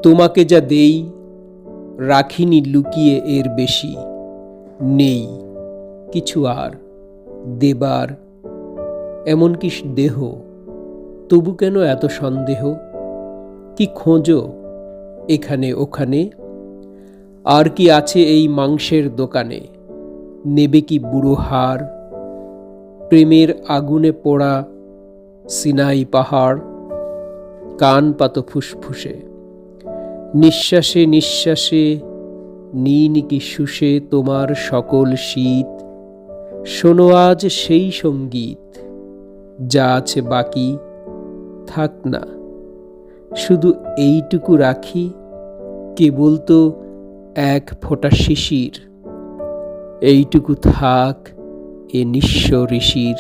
তোমাকে যা দেই রাখিনি লুকিয়ে এর বেশি, নেই কিছু আর দেবার। এমন কি দেহ, তবু কেন এত সন্দেহ? কি খোঁজো এখানে ওখানে? আর কি আছে এই মাংসের দোকানে? নেবে কি বুড়ো হার? প্রেমের আগুনে পোড়া সিনাই পাহাড়। কান পাতো ফুসফুসে, নিঃশ্বাসে নিঃশ্বাসে নিই কি শুষে তোমার সকল শীত। শোনো আজ সেই সঙ্গীত, যা আছে বাকি থাক না, শুধু এইটুকু রাখি। কেবল তো এক ফোঁটা শিশির, এইটুকু থাক এ নিঃস্ব ঋষির।